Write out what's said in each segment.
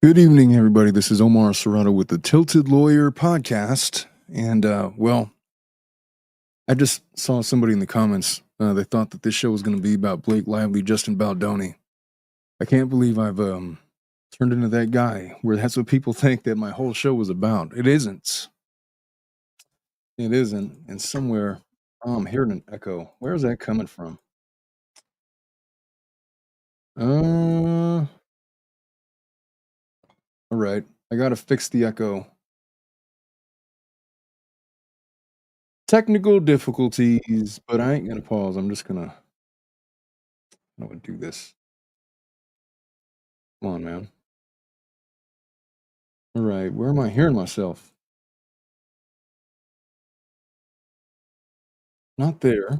Good evening, everybody. This is Omar Serrato with the Tilted Lawyer podcast. And, I just saw somebody in the comments. They thought that this show was going to be about Blake Lively, Justin Baldoni. I can't believe I've turned into that guy where that's what people think that my whole show was about. It isn't. It isn't. And somewhere, I'm hearing an echo. Where is that coming from? All right. I got to fix the echo. Technical difficulties, but I ain't going to pause. I'm just going to do this. Come on, man. All right, where am I hearing myself? Not there.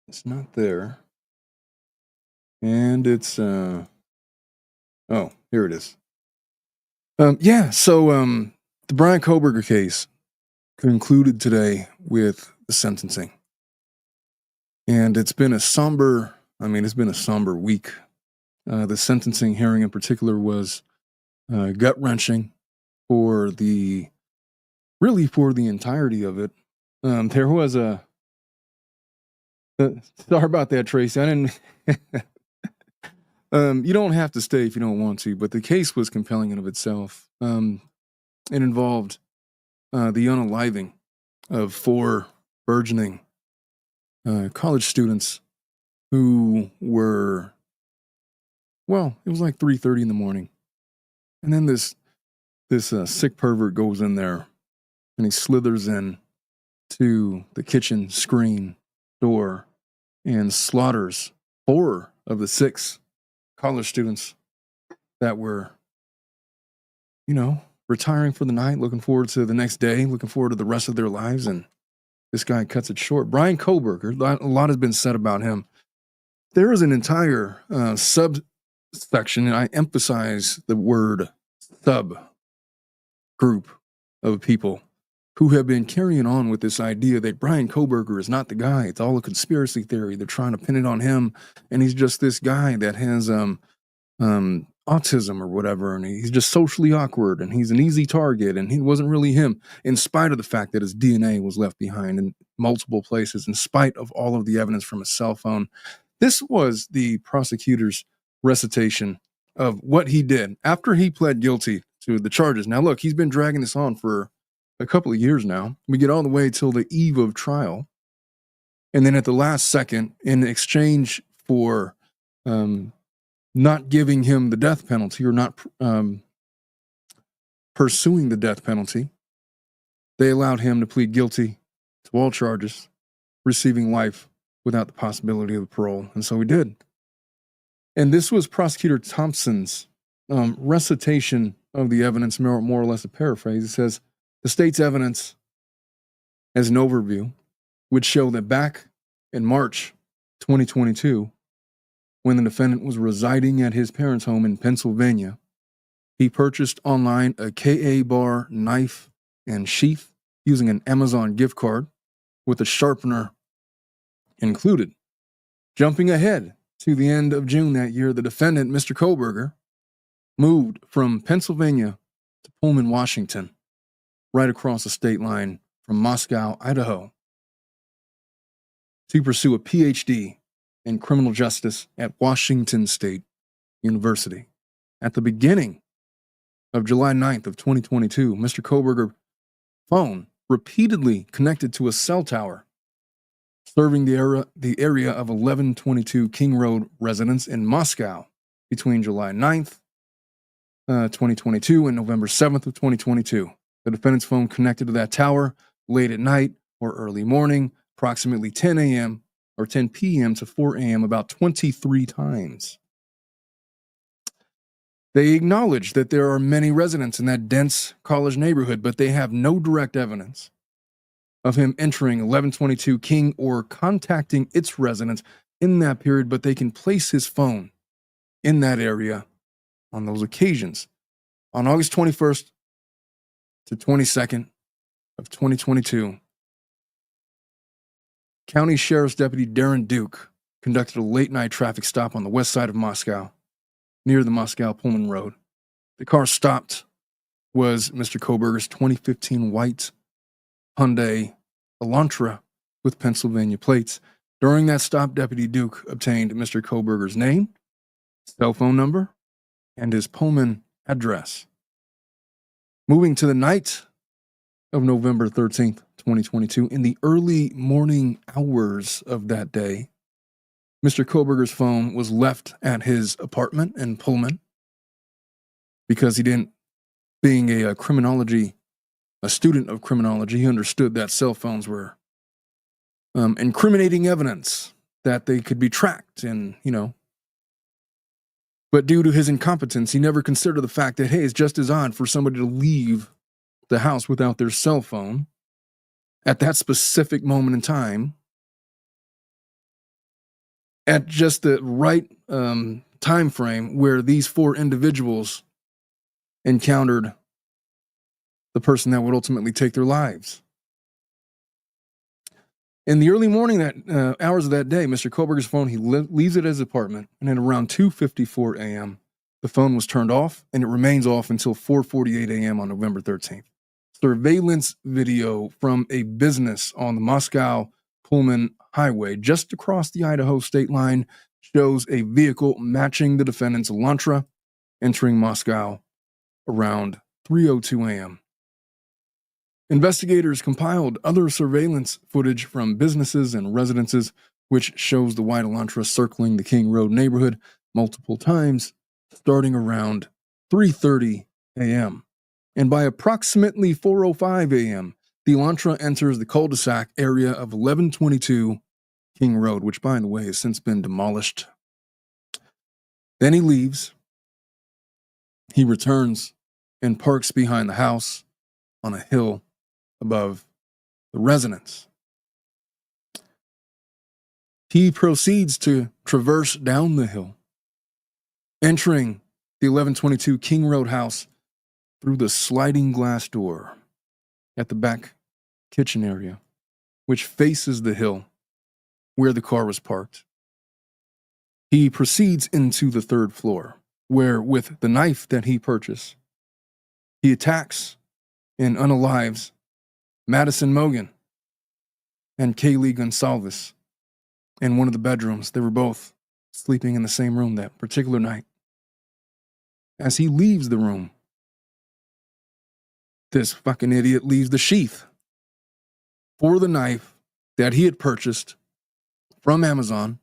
It's not there. And it's oh, here it is. The Bryan Kohberger case concluded today with the sentencing. And it's been a somber week. The sentencing hearing in particular was gut-wrenching for the entirety of it. There was sorry about that, Tracy. I didn't. You don't have to stay if you don't want to, but the case was compelling in of itself. It involved the unaliving of 4 burgeoning college students who were, it was like 3:30 in the morning, and then this sick pervert goes in there, and he slithers in to the kitchen screen door and slaughters 4 of the 6 college students that were, retiring for the night, looking forward to the next day, looking forward to the rest of their lives. And this guy cuts it short. Bryan Kohberger, a lot has been said about him. There is an entire subsection, and I emphasize the word sub group of people who have been carrying on with this idea that Bryan Kohberger is not the guy. It's all a conspiracy theory. They're trying to pin it on him, and he's just this guy that has autism or whatever, and he's just socially awkward, and he's an easy target, and he wasn't really him, in spite of the fact that his DNA was left behind in multiple places, in spite of all of the evidence from his cell phone. This was the prosecutor's recitation of what he did after he pled guilty to the charges. Now, look, he's been dragging this on for a couple of years now. We get all the way till the eve of trial. And then at the last second, in exchange for not giving him the death penalty, or not pursuing the death penalty, they allowed him to plead guilty to all charges, receiving life without the possibility of parole. And so he did. And this was Prosecutor Thompson's recitation of the evidence, more or less a paraphrase. It says, the state's evidence, as an overview, would show that back in March 2022, when the defendant was residing at his parents' home in Pennsylvania, he purchased online a KA bar knife and sheath using an Amazon gift card with a sharpener included. Jumping ahead to the end of June that year, the defendant, Mr. Kohberger, moved from Pennsylvania to Pullman, Washington, right across the state line from Moscow, Idaho, to pursue a PhD in criminal justice at Washington State University. At the beginning of July 9th of 2022, Mr. Kohberger's phone repeatedly connected to a cell tower serving the area of 1122 King Road residents in Moscow between July 9th, 2022 and November 7th of 2022. The defendant's phone connected to that tower late at night or early morning, approximately 10 a.m. or 10 p.m. to 4 a.m. about 23 times. They acknowledge that there are many residents in that dense college neighborhood, but they have no direct evidence of him entering 1122 King or contacting its residents in that period, but they can place his phone in that area on those occasions. On August 21st to 22nd of 2022, County Sheriff's Deputy Darren Duke conducted a late-night traffic stop on the west side of Moscow, near the Moscow-Pullman Road. The car stopped was Mr. Kohberger's 2015 white Hyundai Elantra with Pennsylvania plates. During that stop, Deputy Duke obtained Mr. Kohberger's name, cell phone number, and his Pullman address. Moving to the night of November 13th, 2022, in the early morning hours of that day, Mr. Kohberger's phone was left at his apartment in Pullman because he didn't, being a student of criminology, he understood that cell phones were incriminating evidence, that they could be tracked and, but due to his incompetence, he never considered the fact that, hey, it's just as odd for somebody to leave the house without their cell phone at that specific moment in time, at just the right time frame where these four individuals encountered the person that would ultimately take their lives. In the early morning hours of that day, Mr. Kohberger's phone, he leaves it at his apartment, and at around 2:54 a.m., the phone was turned off, and it remains off until 4:48 a.m. on November 13th. Surveillance video from a business on the Moscow-Pullman highway just across the Idaho state line shows a vehicle matching the defendant's Elantra entering Moscow around 3:02 a.m. Investigators compiled other surveillance footage from businesses and residences, which shows the white Elantra circling the King Road neighborhood multiple times, starting around 3:30 a.m. And by approximately 4:05 a.m., the Elantra enters the cul-de-sac area of 1122 King Road, which, by the way, has since been demolished. Then he leaves. He returns and parks behind the house on a hill above the residence. He proceeds to traverse down the hill, entering the 1122 King Road house through the sliding glass door at the back kitchen area, which faces the hill where the car was parked. He proceeds into the third floor, where, with the knife that he purchased, he attacks and unalives Madison Mogen and Kaylee Goncalves in one of the bedrooms. They were both sleeping in the same room that particular night. As he leaves the room, this fucking idiot leaves the sheath for the knife that he had purchased from Amazon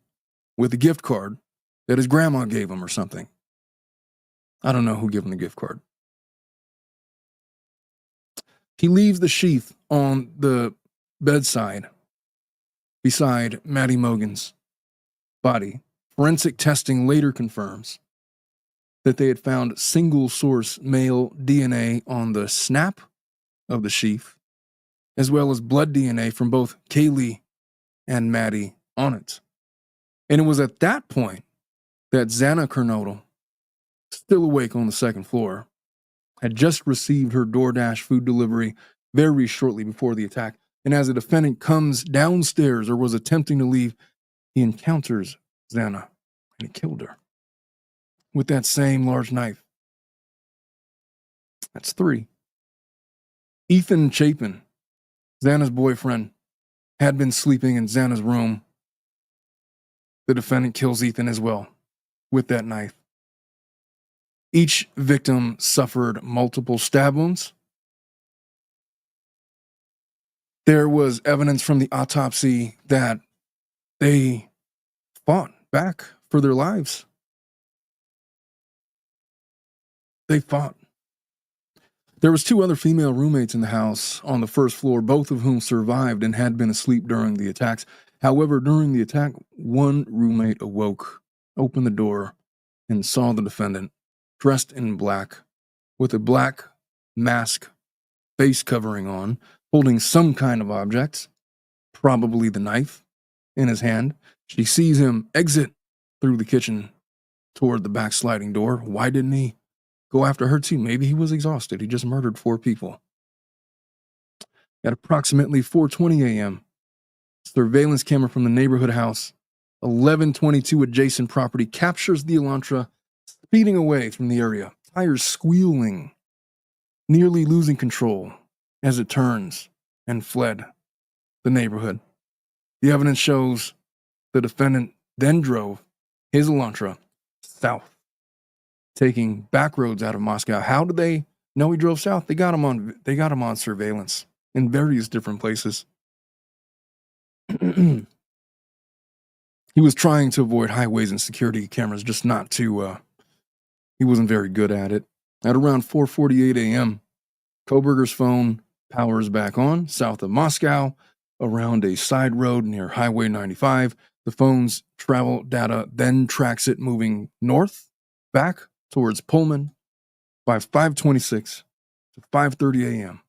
with a gift card that his grandma gave him or something. I don't know who gave him the gift card. He leaves the sheath on the bedside beside Maddie Mogen's body. Forensic testing later confirms that they had found single-source male DNA on the snap of the sheath, as well as blood DNA from both Kaylee and Maddie on it. And it was at that point that Xana Kernodle, still awake on the second floor, had just received her DoorDash food delivery very shortly before the attack. And as the defendant comes downstairs or was attempting to leave, he encounters Xana and he killed her with that same large knife. That's 3. Ethan Chapin, Xana's boyfriend, had been sleeping in Xana's room. The defendant kills Ethan as well with that knife. Each victim suffered multiple stab wounds. There was evidence from the autopsy that they fought back for their lives. They fought. There was 2 other female roommates in the house on the first floor, both of whom survived and had been asleep during the attacks. However, during the attack, one roommate awoke, opened the door, and saw the defendant dressed in black, with a black mask, face covering on, holding some kind of object, probably the knife, in his hand. She sees him exit through the kitchen toward the back sliding door. Why didn't he go after her too? Maybe he was exhausted. He just murdered 4 people. At approximately 4:20 a.m., surveillance camera from the neighborhood house, 1122 adjacent property, captures the Elantra speeding away from the area. tires squealing, nearly losing control as it turns and fled the neighborhood. The evidence shows the defendant then drove his Elantra south, taking back roads out of Moscow. How did they know he drove south? They got him on surveillance in various different places. He was trying to avoid highways and security cameras, just not to, he wasn't very good at it. At around 4:48 a.m., Kohberger's phone powers back on south of Moscow around a side road near Highway 95. The phone's travel data then tracks it moving north back towards Pullman by 5:26 to 5:30 a.m.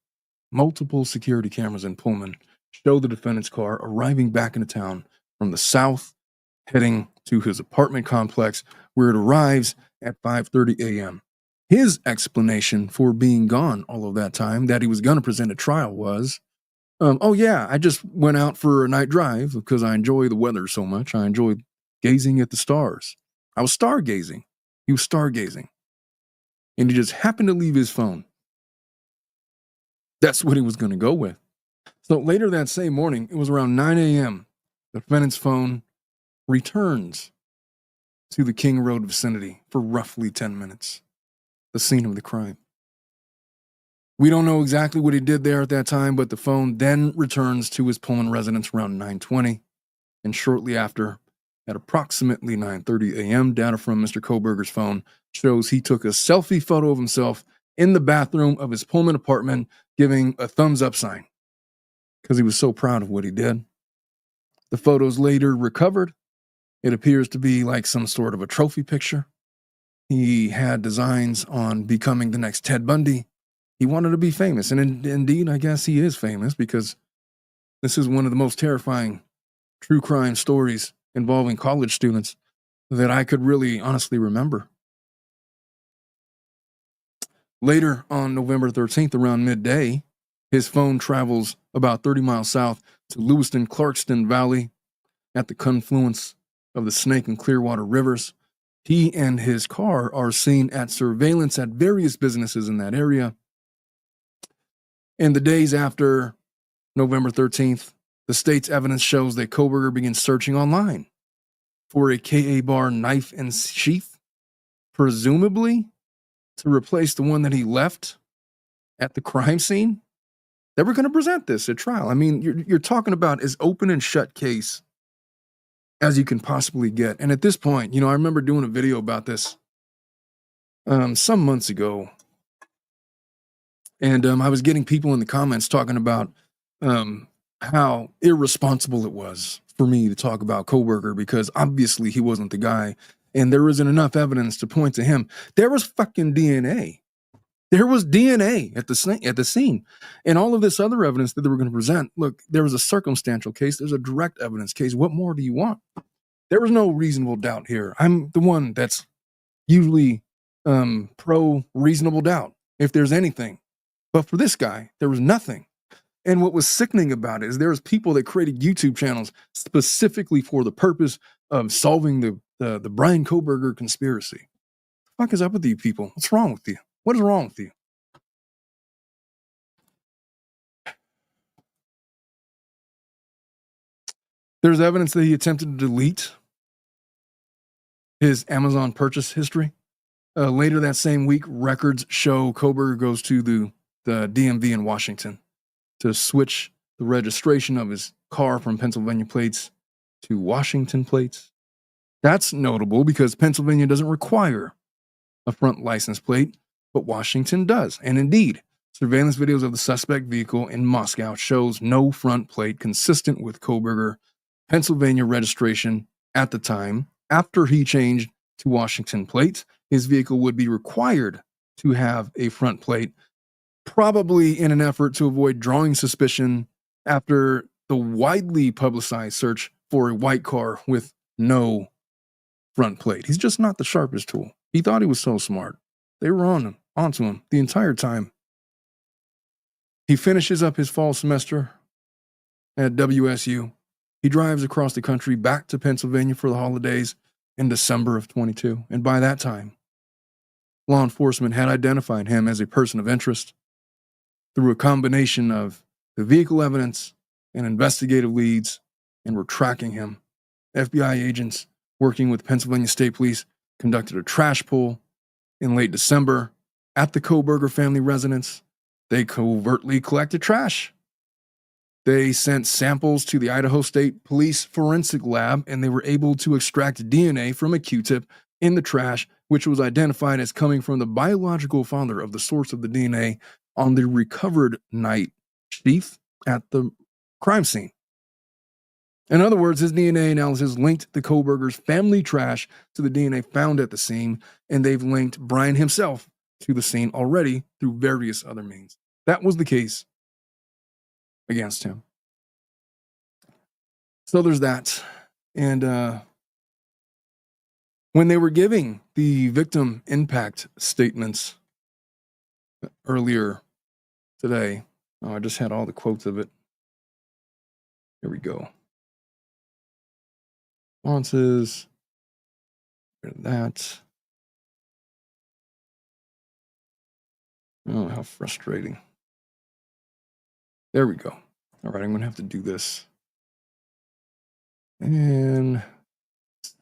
Multiple security cameras in Pullman show the defendant's car arriving back into town from the south, heading to his apartment complex, where it arrives at 5:30 a.m. His explanation for being gone all of that time, that he was going to present at trial, was, oh yeah, I just went out for a night drive because I enjoy the weather so much. I enjoy gazing at the stars. I was stargazing. He was stargazing. And he just happened to leave his phone. That's what he was going to go with. So later that same morning, it was around 9 a.m., the defendant's phone returns to the King Road vicinity for roughly 10 minutes, the scene of the crime. We don't know exactly what he did there at that time, but the phone then returns to his Pullman residence around 9:20, and shortly after, at approximately 9:30 a.m., data from Mr. Kohberger's phone shows he took a selfie photo of himself in the bathroom of his Pullman apartment, giving a thumbs up sign because he was so proud of what he did. The photo's later recovered. It appears to be like some sort of a trophy picture. He had designs on becoming the next Ted Bundy. He wanted to be famous, and indeed, I guess he is famous, because this is one of the most terrifying true crime stories involving college students that I could really honestly remember. Later on November 13th, around midday, his phone travels about 30 miles south to Lewiston-Clarkston Valley at the confluence of the Snake and Clearwater Rivers. He and his car are seen at surveillance at various businesses in that area. In the days after November 13th, the state's evidence shows that Kohberger begins searching online for a KA bar knife and sheath, presumably to replace the one that he left at the crime scene. They were going to present this at trial. I mean, you're talking about as open and shut case as you can possibly get. And at this point, I remember doing a video about this some months ago. And I was getting people in the comments talking about how irresponsible it was for me to talk about Kohberger, because obviously he wasn't the guy and there isn't enough evidence to point to him. There was fucking DNA. There was DNA at the scene. And all of this other evidence that they were going to present, look, there was a circumstantial case. There's a direct evidence case. What more do you want? There was no reasonable doubt here. I'm the one that's usually pro reasonable doubt, if there's anything. But for this guy, there was nothing. And what was sickening about it is there was people that created YouTube channels specifically for the purpose of solving the Bryan Kohberger conspiracy. What the fuck is up with you people? What's wrong with you? What is wrong with you? There's evidence that he attempted to delete his Amazon purchase history. Later that same week, records show Kohberger goes to the DMV in Washington to switch the registration of his car from Pennsylvania plates to Washington plates. That's notable because Pennsylvania doesn't require a front license plate, but Washington does. And indeed, surveillance videos of the suspect vehicle in Moscow shows no front plate consistent with Kohberger Pennsylvania registration at the time. After he changed to Washington plates, his vehicle would be required to have a front plate, probably in an effort to avoid drawing suspicion after the widely publicized search for a white car with no front plate. He's just not the sharpest tool. He thought he was so smart. They were onto him the entire time. He finishes up his fall semester at WSU. He drives across the country back to Pennsylvania for the holidays in December of 22. And by that time, law enforcement had identified him as a person of interest through a combination of the vehicle evidence and investigative leads, and were tracking him. FBI agents working with Pennsylvania State Police conducted a trash pull in late December at the Kohberger family residence. They covertly collected trash. They sent samples to the Idaho State Police Forensic Lab, and they were able to extract DNA from a Q-tip in the trash, which was identified as coming from the biological father of the source of the DNA on the recovered night sheath at the crime scene. In other words, his DNA analysis linked the Kohberger's family trash to the DNA found at the scene, and they've linked Bryan himself to the scene already through various other means. That was the case against him. So there's that. And when they were giving the victim impact statements earlier today, I just had all the quotes of it. Here we go. Responses. That. Oh, how frustrating. There we go. All right, I'm going to have to do this. And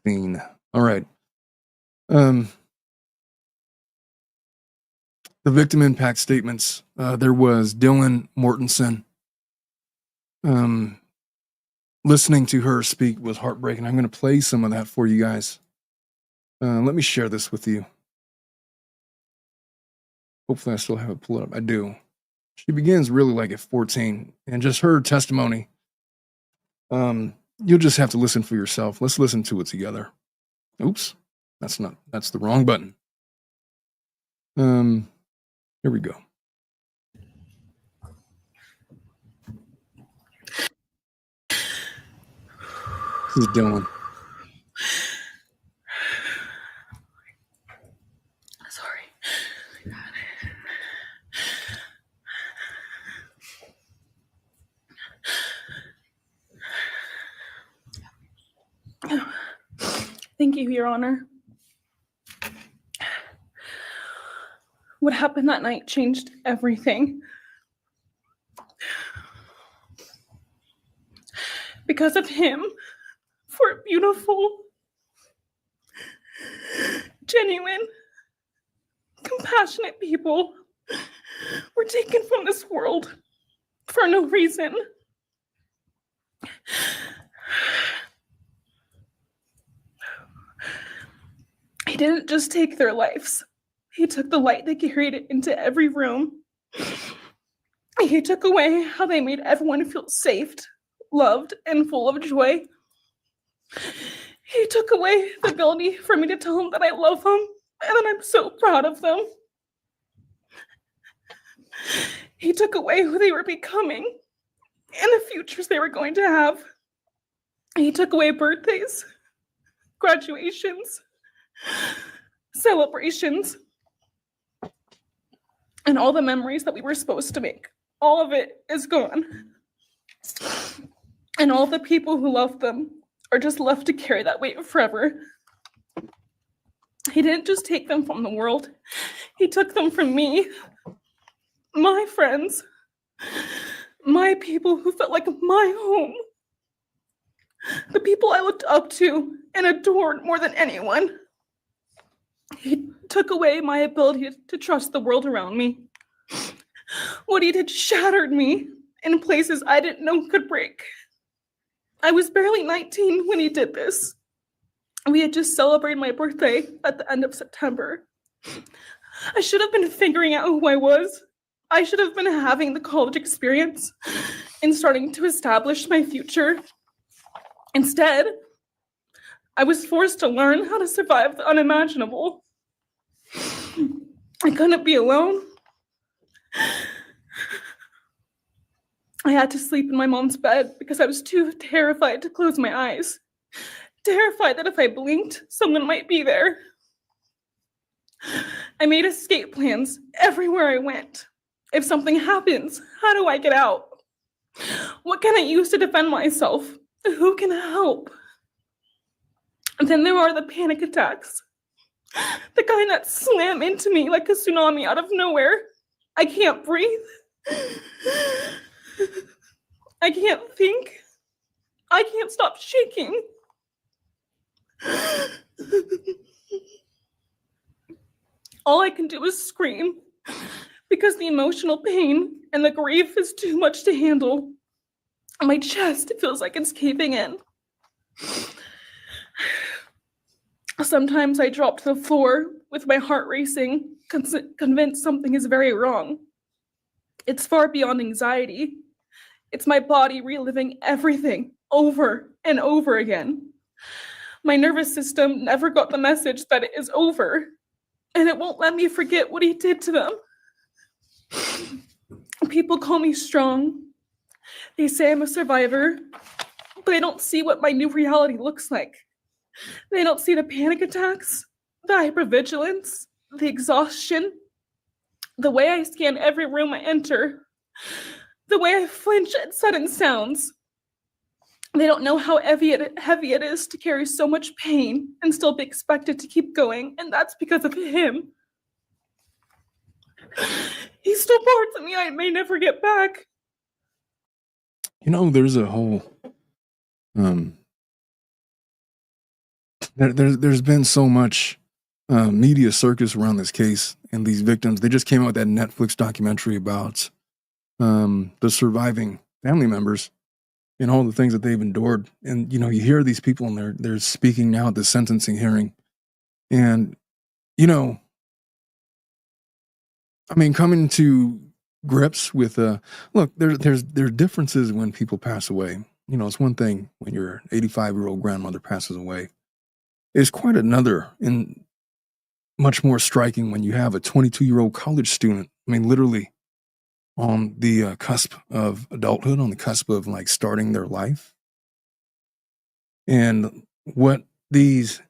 scene. All right. The victim impact statements. There was Dylan Mortensen. Listening to her speak was heartbreaking. I'm going to play some of that for you guys. Let me share this with you. Hopefully I still have it pulled up. I do. She begins really like at 14, and just her testimony. You'll just have to listen for yourself. Let's listen to it together. Oops, that's the wrong button. Here we go. This is Dylan. Thank you, Your Honor. What happened that night changed everything. Because of him, 4 beautiful, genuine, compassionate people were taken from this world for no reason. He didn't just take their lives. He took the light they carried it into every room. He took away how they made everyone feel safe, loved, and full of joy. He took away the ability for me to tell them that I love them and that I'm so proud of them. He took away who they were becoming and the futures they were going to have. He took away birthdays, graduations, celebrations, and all the memories that we were supposed to make. All of it is gone. And all the people who loved them are just left to carry that weight forever. He didn't just take them from the world. He took them from me, my friends, my people who felt like my home, the people I looked up to and adored more than anyone. He took away my ability to trust the world around me. What he did shattered me in places I didn't know could break. I was barely 19 when he did this. We had just celebrated my birthday at the end of September. I should have been figuring out who I was. I should have been having the college experience and starting to establish my future. Instead, I was forced to learn how to survive the unimaginable. I couldn't be alone. I had to sleep in my mom's bed because I was too terrified to close my eyes. Terrified that if I blinked, someone might be there. I made escape plans everywhere I went. If something happens, how do I get out? What can I use to defend myself? Who can help? And then there are the panic attacks. The kind that slammed into me like a tsunami out of nowhere. I can't breathe. I can't think. I can't stop shaking. All I can do is scream because the emotional pain and the grief is too much to handle. My chest feels like it's caving in. Sometimes I drop to the floor with my heart racing, convinced something is very wrong. It's far beyond anxiety. It's my body reliving everything over and over again. My nervous system never got the message that it is over, and it won't let me forget what he did to them. People call me strong. They say I'm a survivor, but they don't see what my new reality looks like. They don't see the panic attacks, the hypervigilance, the exhaustion, the way I scan every room I enter, the way I flinch at sudden sounds. They don't know how heavy it is to carry so much pain and still be expected to keep going, and that's because of him. He stole parts of me I may never get back. You know, there's a whole there's been so much media circus around this case and these victims. They just came out with that Netflix documentary about the surviving family members and all the things that they've endured. And, you know, you hear these people and they're speaking now at the sentencing hearing. And, you know, I mean, coming to grips with, look, there's differences when people pass away. You know, it's one thing when your 85-year-old grandmother passes away. It's quite another and much more striking when you have a 22-year-old college student. I mean, literally on the cusp of adulthood, on the cusp of like starting their life. And what these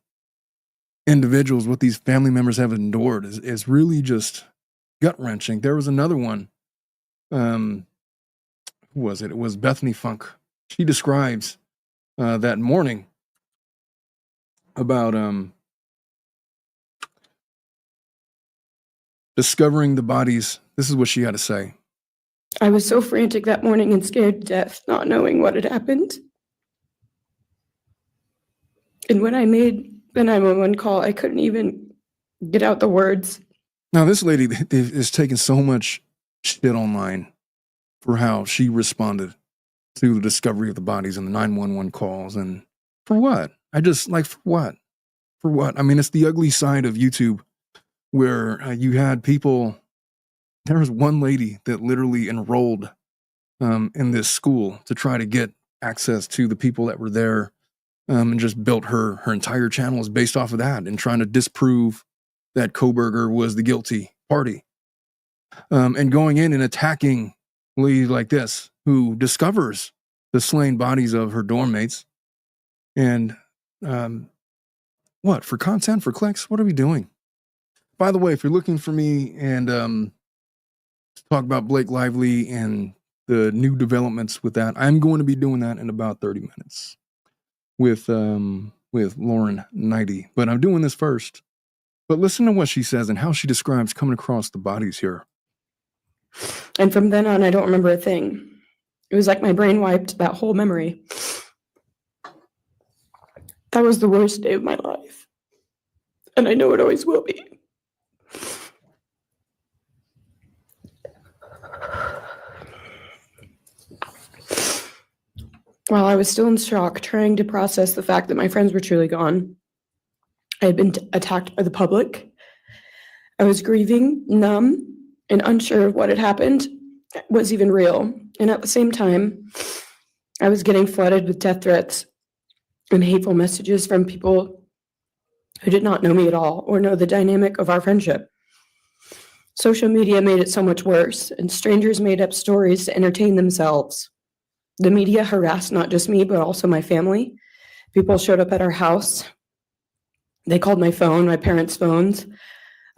individuals, what these family members have endured is really just gut-wrenching. There was another one. Who was it? It was Bethany Funk. She describes that morning about discovering the bodies. This is what she had to say. I was so frantic that morning and scared to death, not knowing what had happened. And when I made the 911 call, I couldn't even get out the words. Now, this lady is taking so much shit online for how she responded to the discovery of the bodies and the 911 calls. And for what? For what? For what? I mean, it's the ugly side of YouTube where you had people. There was one lady that literally enrolled in this school to try to get access to the people that were there, and just built her entire channel is based off of that and trying to disprove that Kohberger was the guilty party. And going in and attacking a lady like this who discovers the slain bodies of her dorm mates. And what? For content? For clicks? What are we doing? By the way, if you're looking for me and talk about Blake Lively and the new developments with that, I'm going to be doing that in about 30 minutes with Lauren Knighty. But I'm doing this first. But listen to what she says and how she describes coming across the bodies here. And from then on, I don't remember a thing. It was like my brain wiped that whole memory. That was the worst day of my life. And I know it always will be. While I was still in shock, trying to process the fact that my friends were truly gone, I had been attacked by the public. I was grieving, numb, and unsure of what had happened was even real. And at the same time, I was getting flooded with death threats and hateful messages from people who did not know me at all or know the dynamic of our friendship. Social media made it so much worse, and strangers made up stories to entertain themselves. The media harassed not just me, but also my family. People showed up at our house. They called my phone, my parents' phones,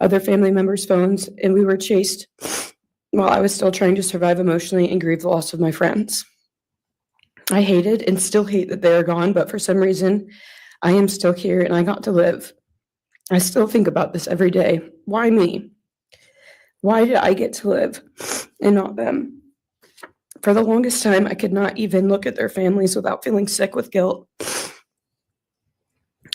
other family members' phones, and we were chased while I was still trying to survive emotionally and grieve the loss of my friends. I hated and still hate that they are gone, but for some reason, I am still here and I got to live. I still think about this every day. Why me? Why did I get to live and not them? For the longest time, I could not even look at their families without feeling sick with guilt.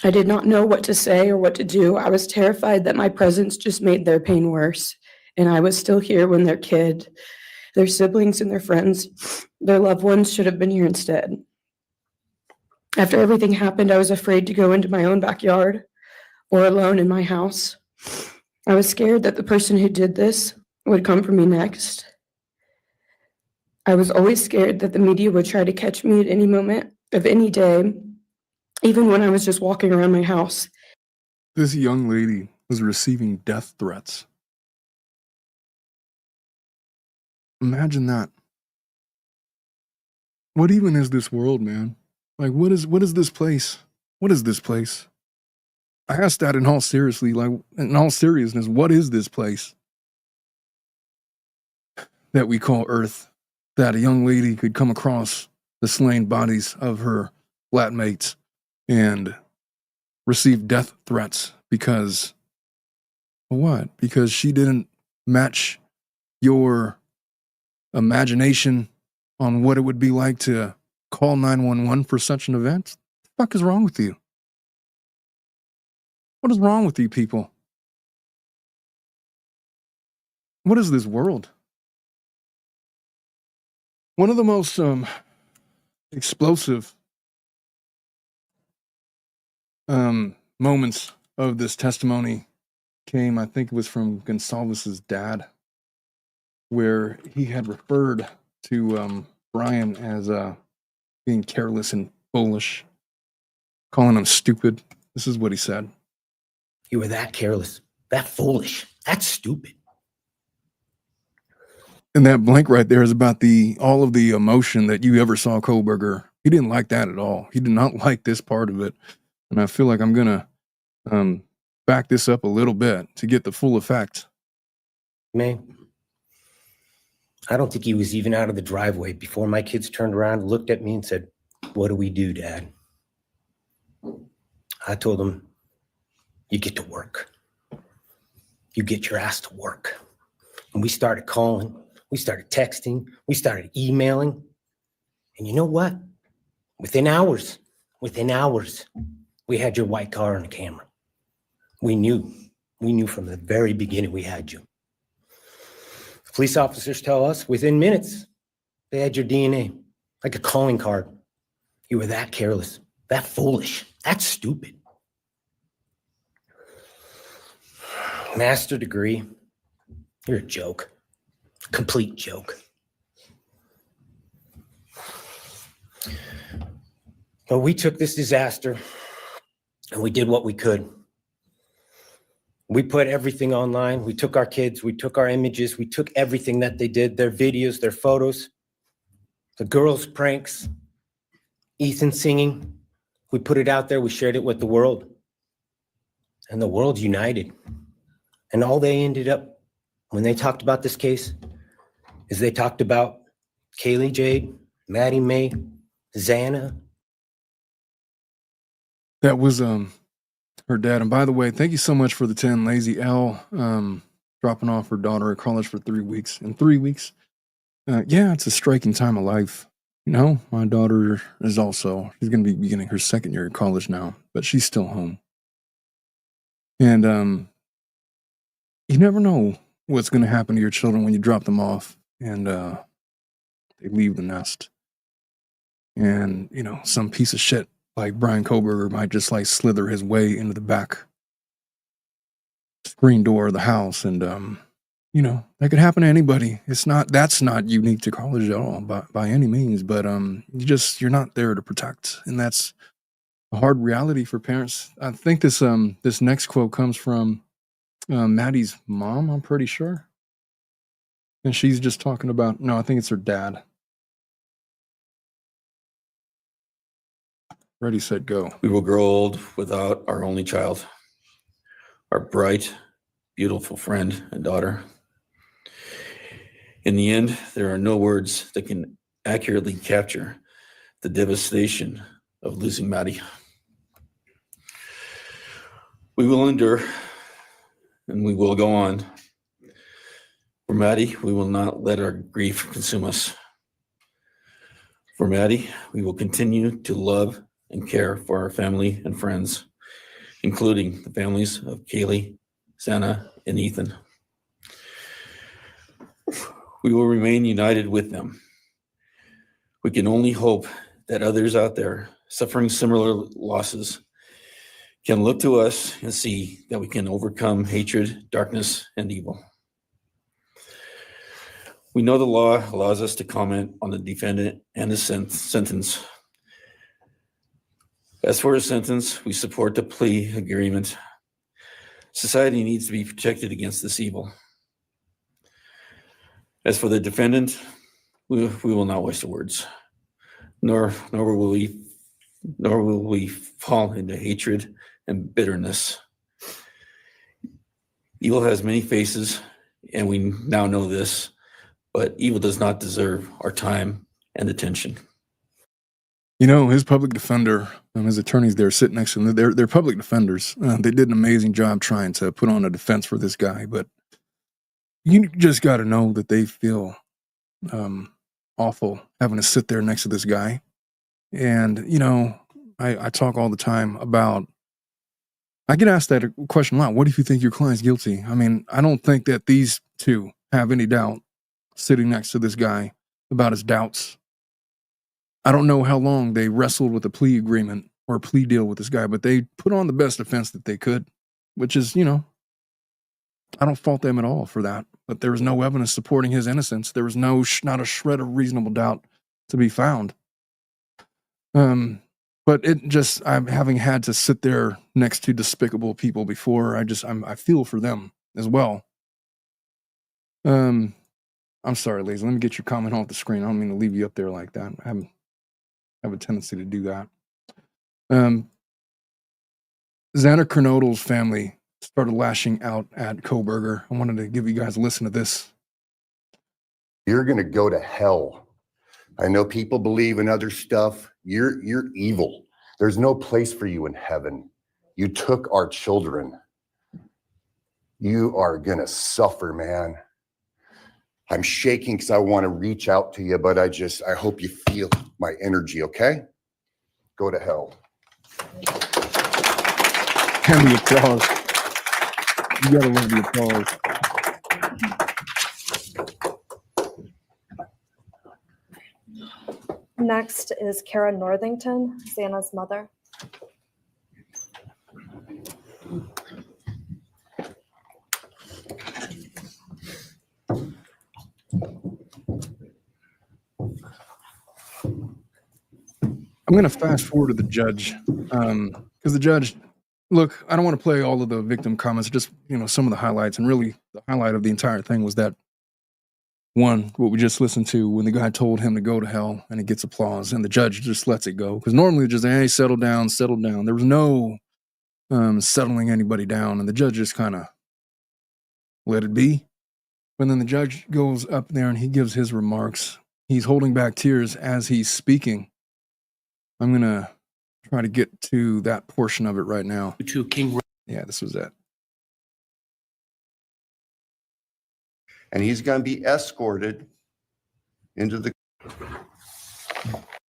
I did not know what to say or what to do. I was terrified that my presence just made their pain worse. And I was still here when their kid, their siblings, and their friends, their loved ones should have been here instead. After everything happened, I was afraid to go into my own backyard or alone in my house. I was scared that the person who did this would come for me next. I was always scared that the media would try to catch me at any moment of any day, even when I was just walking around my house. This young lady was receiving death threats. Imagine that. What even is this world, man? Like, what is this place? What is this place? I asked that in all seriousness, what is this place that we call Earth? That a young lady could come across the slain bodies of her flatmates and receive death threats because what? Because she didn't match your imagination on what it would be like to call 911 for such an event? What the fuck is wrong with you? What is wrong with you people? What is this world? One of the most explosive moments of this testimony came, I think it was from Goncalves' dad, where he had referred to Bryan as being careless and foolish, calling him stupid. This is what he said. You were that careless, that foolish, that stupid. And that blank right there is about all of the emotion that you ever saw Kohberger. He didn't like that at all. He did not like this part of it. And I feel like I'm going to back this up a little bit to get the full effect. Man, I don't think he was even out of the driveway before my kids turned around, looked at me and said, "What do we do, Dad?" I told them, "You get to work. You get your ass to work." And we started calling, we started texting, we started emailing. And you know what? Within hours, we had your white car on the camera. We knew from the very beginning we had you. Police officers tell us within minutes, they had your DNA, like a calling card. You were that careless, that foolish, that stupid. Master degree, you're a joke, complete joke. But we took this disaster and we did what we could. We put everything online. We took our kids, we took our images, we took everything that they did, their videos, their photos, the girls' pranks, Ethan singing. We put it out there, we shared it with the world. And the world united. And all they ended up, when they talked about this case, is they talked about Kaylee Jade, Maddie Mae, Xana. That was her dad. And by the way, thank you so much for the 10. Lazy L dropping off her daughter at college for 3 weeks. In 3 weeks, yeah, it's a striking time of life. You know, my daughter is also, she's going to be beginning her second year of college now, but she's still home. And you never know what's going to happen to your children when you drop them off and they leave the nest. And, you know, some piece of shit like Bryan Kohberger might just like slither his way into the back screen door of the house. And, you know, that could happen to anybody. That's not unique to college at all by any means, but you're not there to protect. And that's a hard reality for parents. I think this next quote comes from Maddie's mom, I'm pretty sure. And she's just talking about, no, I think it's her dad. Ready, set, go. We will grow old without our only child, our bright, beautiful friend and daughter. In the end, there are no words that can accurately capture the devastation of losing Maddie. We will endure and we will go on. For Maddie, we will not let our grief consume us. For Maddie, we will continue to love and care for our family and friends, including the families of Kaylee, Xana, and Ethan. We will remain united with them. We can only hope that others out there suffering similar losses can look to us and see that we can overcome hatred, darkness, and evil. We know the law allows us to comment on the defendant and his sentence. As for his sentence, we support the plea agreement. Society needs to be protected against this evil. As for the defendant, we will not waste the words, nor will we fall into hatred and bitterness. Evil has many faces, and we now know this, but evil does not deserve our time and attention. You know, his public defender, his attorneys there sit next to him. They're public defenders. They did an amazing job trying to put on a defense for this guy, but you just got to know that they feel awful having to sit there next to this guy. And, you know, I talk all the time about, I get asked that question a lot. What if you think your client's guilty? I mean, I don't think that these two have any doubt sitting next to this guy about his doubts. I don't know how long they wrestled with a plea agreement or a plea deal with this guy, but they put on the best defense that they could, which is, you know, I don't fault them at all for that. But there was no evidence supporting his innocence. There was not a shred of reasonable doubt to be found. But it just, I'm having had to sit there next to despicable people before. I feel for them as well. I'm sorry, ladies. Let me get your comment off the screen. I don't mean to leave you up there like that. I have a tendency to do that. Xana Kernodle's family started lashing out at Kohberger. I wanted to give you guys a listen to this. You're going to go to hell. I know people believe in other stuff. You're evil. There's no place for you in heaven. You took our children. You are going to suffer, man. I'm shaking because I want to reach out to you, but I hope you feel my energy, okay? Go to hell. And the applause. You gotta love the applause. Next is Kara Northington, Xana's mother. I'm going to fast forward to the judge because the judge, look, I don't want to play all of the victim comments, just, you know, some of the highlights. And really the highlight of the entire thing was that one, what we just listened to when the guy told him to go to hell and he gets applause and the judge just lets it go. Because normally just, hey, settle down. There was no settling anybody down. And the judge just kind of let it be. But then the judge goes up there and he gives his remarks. He's holding back tears as he's speaking. I'm going to try to get to that portion of it right now. To King. Yeah, this was it. And he's going to be escorted into the...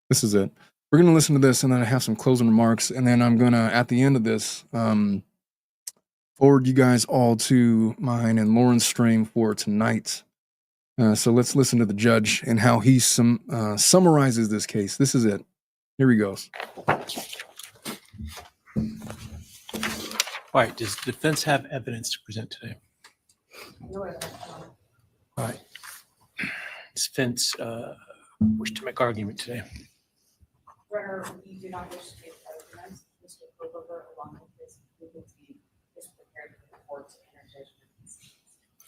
This is it. We're going to listen to this and then I have some closing remarks. And then I'm going to, at the end of this, forward you guys all to mine and Lauren's stream for tonight. So let's listen to the judge and how he summarizes this case. This is it. Here he goes. All right. Does the defense have evidence to present today? No evidence. All right. Does defense wish to make argument today? Runner, we do not wish to give evidence. Mr. Kohberger, along with his legal team, is prepared for the court to enter judgment.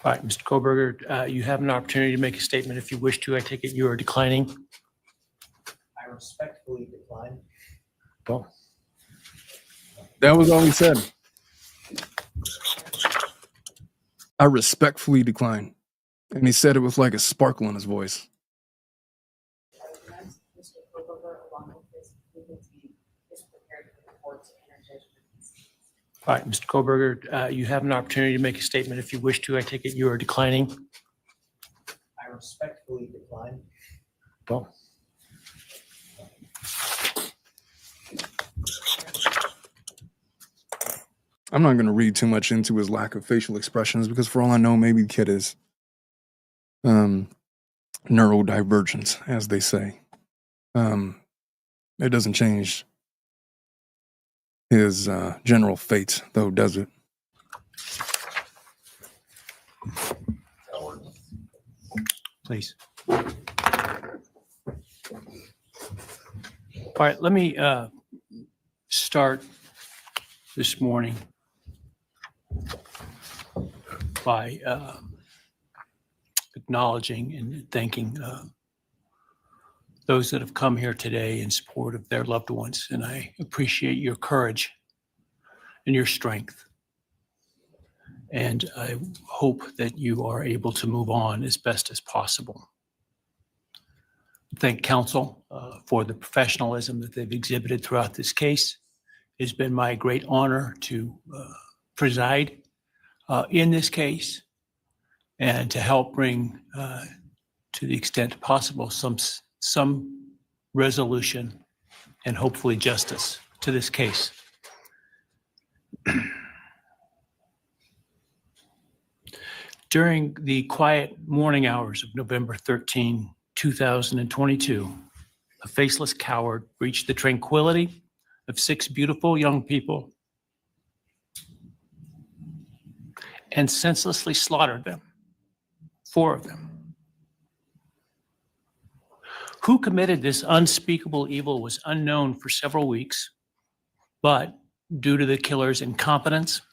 All right, Mr. Kohberger, you have an opportunity to make a statement if you wish to. I take it you are declining. I respectfully decline. Well, That was all he said. I respectfully decline. And he said it with like a sparkle in his voice. Mr. Kohberger, along with his legal team, is prepared for the court to enter judgment. All right, Mr. Kohberger, you have an opportunity to make a statement if you wish to. I take it you are declining. I respectfully decline. Well, I'm not going to read too much into his lack of facial expressions because, for all I know, maybe the kid is neurodivergent, as they say. It doesn't change his general fate, though, does it? please. All right, let me start this morning by acknowledging and thanking those that have come here today in support of their loved ones. And I appreciate your courage and your strength. And I hope that you are able to move on as best as possible. Thank counsel for the professionalism that they've exhibited throughout this case. It's been my great honor to preside in this case and to help bring, to the extent possible, some resolution and hopefully justice to this case. During the quiet morning hours of November 13, 2022, a faceless coward breached the tranquility of 6 beautiful young people and senselessly slaughtered them, 4 of them. Who committed this unspeakable evil was unknown for several weeks, but due to the killer's incompetence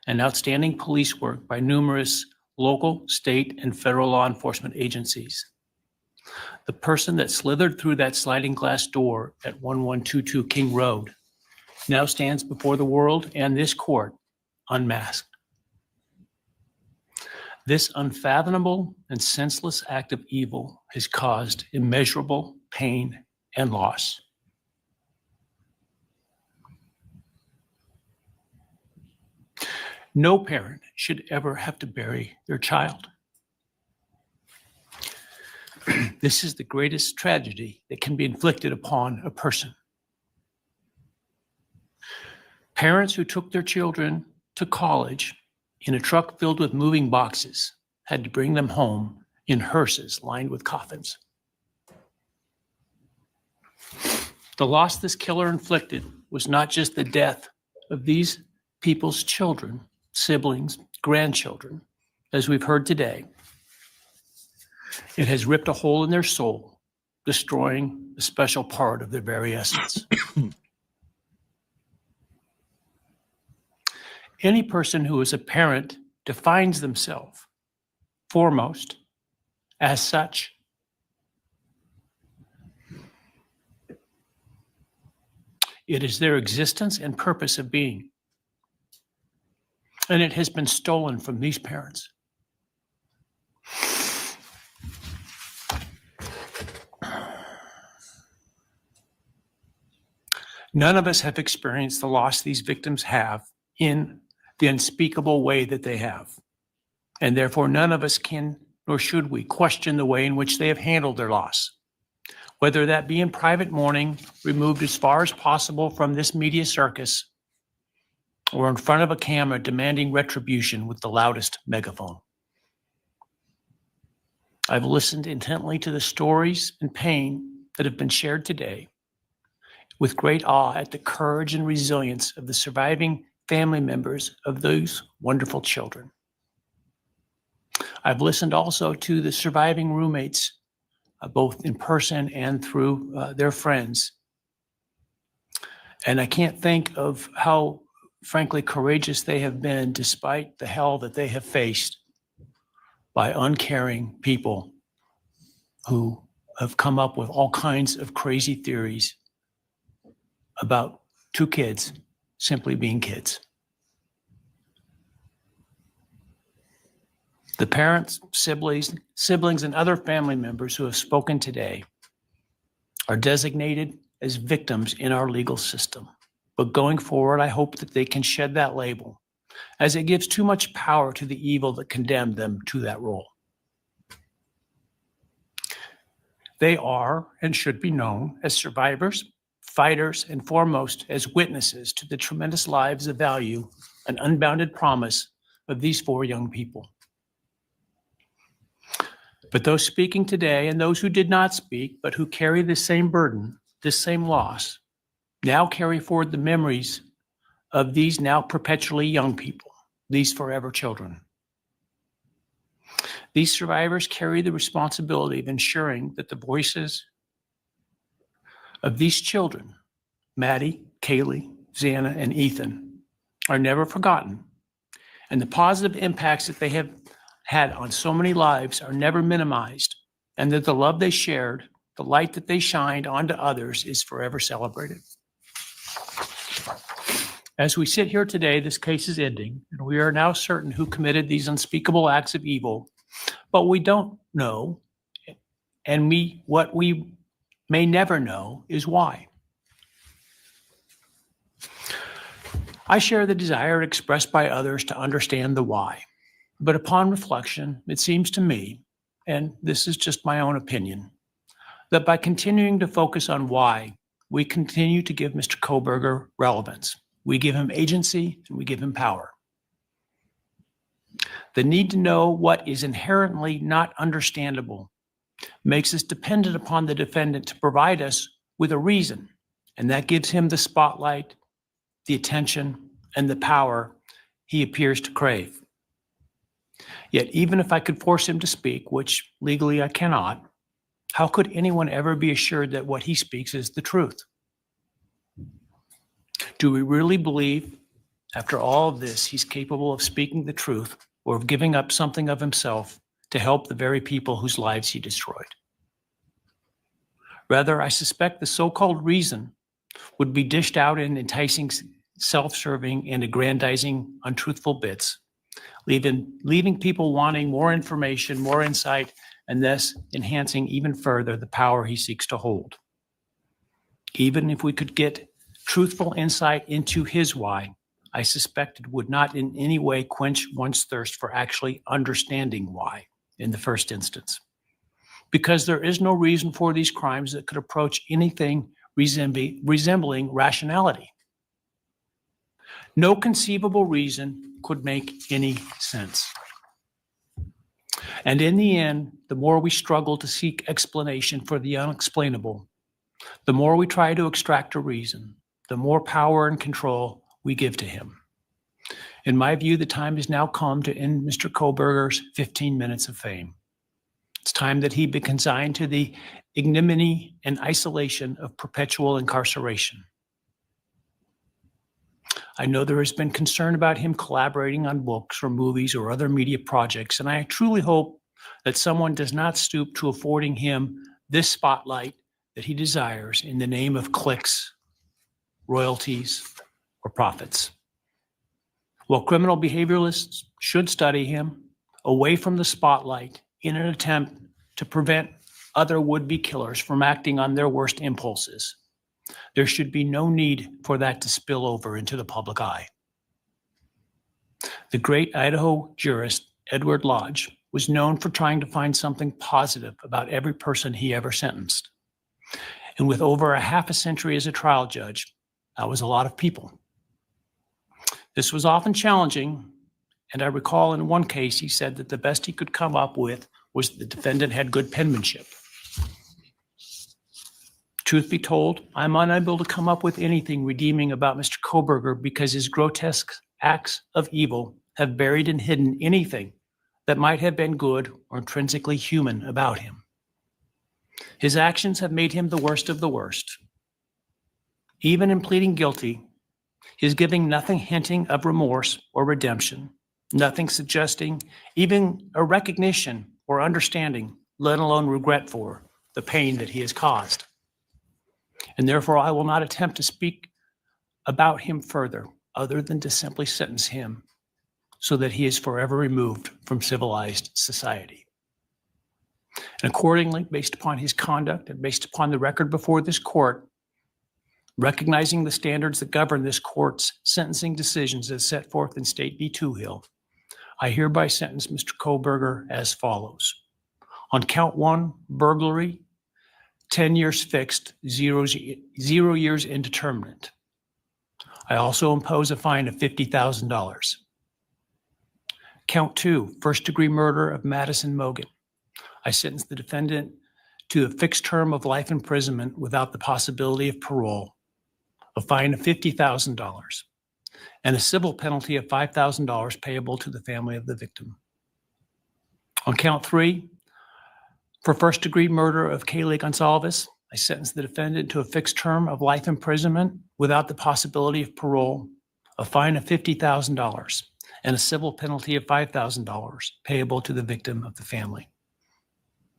and outstanding police work by numerous local, state, and federal law enforcement agencies, the person that slithered through that sliding glass door at 1122 King Road now stands before the world and this court unmasked. This unfathomable and senseless act of evil has caused immeasurable pain and loss. No parent should ever have to bury their child. This is the greatest tragedy that can be inflicted upon a person. Parents who took their children to college in a truck filled with moving boxes had to bring them home in hearses lined with coffins. The loss this killer inflicted was not just the death of these people's children, siblings, grandchildren, as we've heard today. It has ripped a hole in their soul, destroying a special part of their very essence. Any person who is a parent defines themselves foremost as such. It is their existence and purpose of being. And it has been stolen from these parents. None of us have experienced the loss these victims have in the unspeakable way that they have. And therefore, none of us can, nor should we, question the way in which they have handled their loss. Whether that be in private mourning, removed as far as possible from this media circus, or in front of a camera demanding retribution with the loudest megaphone. I've listened intently to the stories and pain that have been shared today, with great awe at the courage and resilience of the surviving family members of those wonderful children. I've listened also to the surviving roommates, both in person and through their friends. And I can't think of how, frankly, courageous they have been despite the hell that they have faced by uncaring people who have come up with all kinds of crazy theories about 2 kids simply being kids. The parents, siblings, and other family members who have spoken today are designated as victims in our legal system. But going forward, I hope that they can shed that label, as it gives too much power to the evil that condemned them to that role. They are and should be known as survivors, fighters, and foremost as witnesses to the tremendous lives of value and unbounded promise of these 4 young people. But those speaking today and those who did not speak, but who carry the same burden, this same loss, now carry forward the memories of these now perpetually young people, these forever children. These survivors carry the responsibility of ensuring that the voices of these children, Maddie, Kaylee, Xana, and Ethan, are never forgotten, and the positive impacts that they have had on so many lives are never minimized, and that the love they shared, the light that they shined onto others, is forever celebrated. As we sit here today, this case is ending, and we are now certain who committed these unspeakable acts of evil, but we don't know, and what we may never know is why. I share the desire expressed by others to understand the why, but upon reflection, it seems to me, and this is just my own opinion, that by continuing to focus on why, we continue to give Mr. Kohberger relevance. We give him agency and we give him power. The need to know what is inherently not understandable makes us dependent upon the defendant to provide us with a reason, and that gives him the spotlight, the attention, and the power he appears to crave. Yet even if I could force him to speak, which legally I cannot, how could anyone ever be assured that what he speaks is the truth? Do we really believe, after all of this, he's capable of speaking the truth or of giving up something of himself to help the very people whose lives he destroyed? Rather, I suspect the so-called reason would be dished out in enticing, self-serving, and aggrandizing untruthful bits, leaving people wanting more information, more insight, and thus enhancing even further the power he seeks to hold. Even if we could get truthful insight into his why, I suspect it would not in any way quench one's thirst for actually understanding why in the first instance. Because there is no reason for these crimes that could approach anything resembling rationality. No conceivable reason could make any sense. And in the end, the more we struggle to seek explanation for the unexplainable, the more we try to extract a reason, the more power and control we give to him. In my view, the time has now come to end Mr. Kohberger's 15 minutes of fame. It's time that he be consigned to the ignominy and isolation of perpetual incarceration. I know there has been concern about him collaborating on books or movies or other media projects, and I truly hope that someone does not stoop to affording him this spotlight that he desires in the name of clicks, royalties, or profits. While criminal behavioralists should study him away from the spotlight in an attempt to prevent other would-be killers from acting on their worst impulses, there should be no need for that to spill over into the public eye. The great Idaho jurist Edward Lodge was known for trying to find something positive about every person he ever sentenced. And with over a half a century as a trial judge, that was a lot of people. This was often challenging, and I recall in one case he said that the best he could come up with was the defendant had good penmanship. Truth be told, I'm unable to come up with anything redeeming about Mr. Kohberger because his grotesque acts of evil have buried and hidden anything that might have been good or intrinsically human about him. His actions have made him the worst of the worst. Even in pleading guilty, he is giving nothing hinting of remorse or redemption, nothing suggesting even a recognition or understanding, let alone regret for the pain that he has caused. And therefore, I will not attempt to speak about him further, other than to simply sentence him so that he is forever removed from civilized society. And accordingly, based upon his conduct and based upon the record before this court, Recognizing the standards that govern this court's sentencing decisions as set forth in State v. Hill, I hereby sentence Mr. Kohberger as follows. On count 1, burglary, 10 years fixed, 0 years indeterminate. I also impose a fine of $50,000. Count 2, first-degree murder of Madison Mogen. I sentence the defendant to a fixed term of life imprisonment without the possibility of parole, a fine of $50,000, and a civil penalty of $5,000 payable to the family of the victim. On count 3, for first-degree murder of Kaylee Goncalves, I sentence the defendant to a fixed term of life imprisonment without the possibility of parole, a fine of $50,000, and a civil penalty of $5,000 payable to the victim of the family,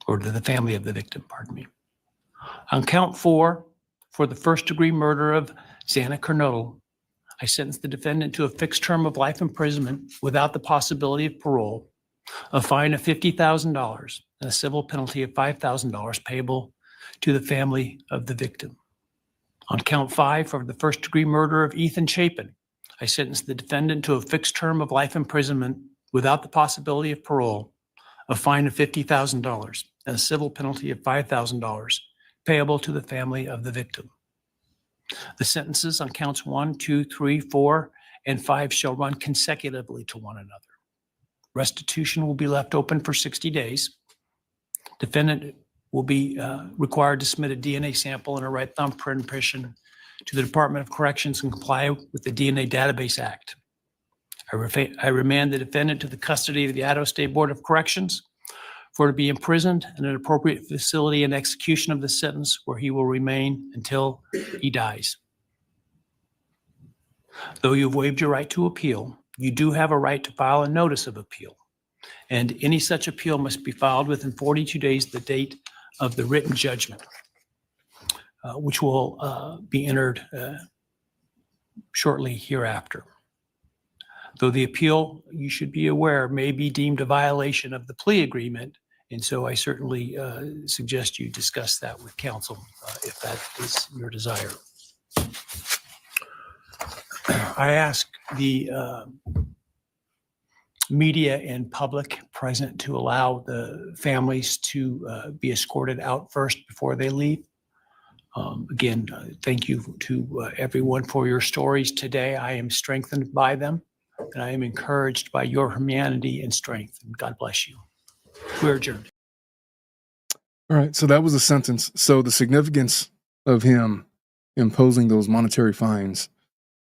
or to the family of the victim, pardon me. On count 4, for the first-degree murder of Xana Kernodle, I sentence the defendant to a fixed term of life imprisonment without the possibility of parole, a fine of $50,000, and a civil penalty of $5,000 payable to the family of the victim. On count 5, for the first-degree murder of Ethan Chapin, I sentence the defendant to a fixed term of life imprisonment without the possibility of parole, a fine of $50,000, and a civil penalty of $5,000 payable to the family of the victim. The sentences on counts 1, 2, 3, 4, and 5 shall run consecutively to one another. Restitution will be left open for 60 days. Defendant will be required to submit a DNA sample and a right thumbprint impression to the Department of Corrections and comply with the DNA Database Act. I remand the defendant to the custody of the Idaho State Board of Corrections for to be imprisoned in an appropriate facility and execution of the sentence where he will remain until he dies. Though you have waived your right to appeal, you do have a right to file a notice of appeal, and any such appeal must be filed within 42 days of the date of the written judgment, which will be entered shortly hereafter. Though the appeal, you should be aware, may be deemed a violation of the plea agreement, and so I certainly suggest you discuss that with counsel if that is your desire. I ask the media and public present to allow the families to be escorted out first before they leave. Again, thank you to everyone for your stories today. I am strengthened by them, and I am encouraged by your humanity and strength. And God bless you. We're adjourned. All right, so that was a sentence. So the significance of him imposing those monetary fines.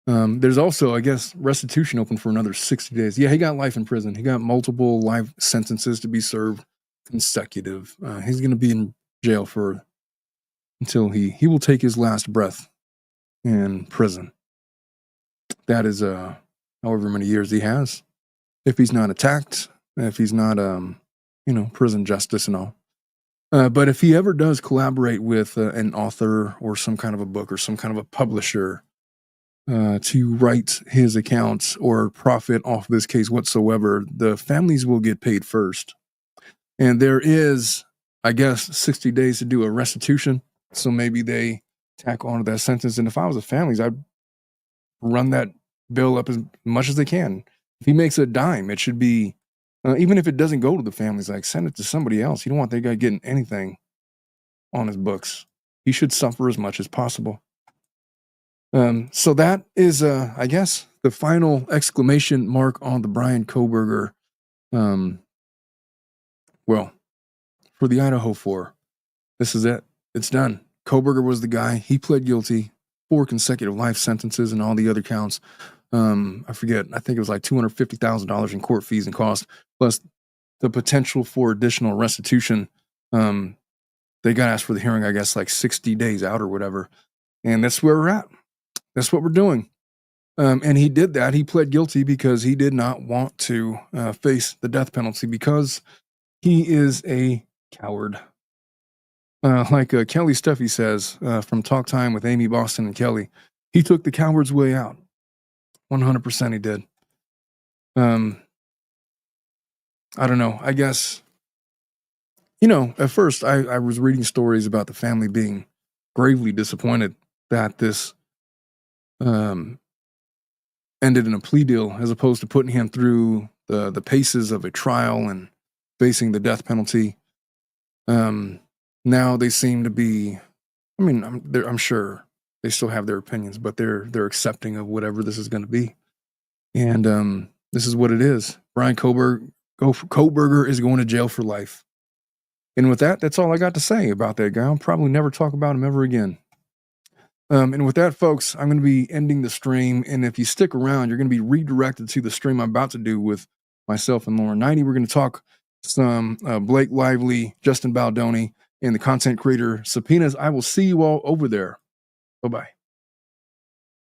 There's also, I guess, restitution open for another 60 days. Yeah, he got life in prison. He got multiple life sentences to be served consecutive. He's going to be in jail for until he will take his last breath in prison. That is however many years he has. If he's not attacked, if he's not, prison justice and all. But if he ever does collaborate with an author or some kind of a book or some kind of a publisher to write his accounts or profit off this case whatsoever, the families will get paid first. And there is, I guess, 60 days to do a restitution. So maybe they tack onto that sentence. And if I was the families, I'd run that bill up as much as they can. If he makes a dime, it should be, even if it doesn't go to the families, like send it to somebody else. You don't want that guy getting anything on his books. He should suffer as much as possible. So that is, I guess, the final exclamation mark on the Bryan Kohberger, for the Idaho 4. This is it. It's done. Kohberger was the guy. He pled guilty, 4 consecutive life sentences and all the other counts. I forget, I think it was like $250,000 in court fees and costs, plus the potential for additional restitution. They got asked for the hearing, I guess, like 60 days out or whatever. And that's where we're at. That's what we're doing. And he did that. He pled guilty because he did not want to face the death penalty because he is a coward. Like Kelly Steffi says from Talk Time with Amy Boston and Kelly, he took the coward's way out. 100% he did. I don't know. I guess, at first I was reading stories about the family being gravely disappointed that this ended in a plea deal as opposed to putting him through the paces of a trial and facing the death penalty. Now they seem to be, I mean, I'm sure they still have their opinions, but they're accepting of whatever this is going to be. And this is what it is. Bryan Kohberger is going to jail for life. And with that, that's all I got to say about that guy. I'll probably never talk about him ever again. And with that, folks, I'm going to be ending the stream. And if you stick around, you're going to be redirected to the stream I'm about to do with myself and Lauren 90. We're going to talk some Blake Lively, Justin Baldoni, and the content creator subpoenas. I will see you all over there. Bye-bye.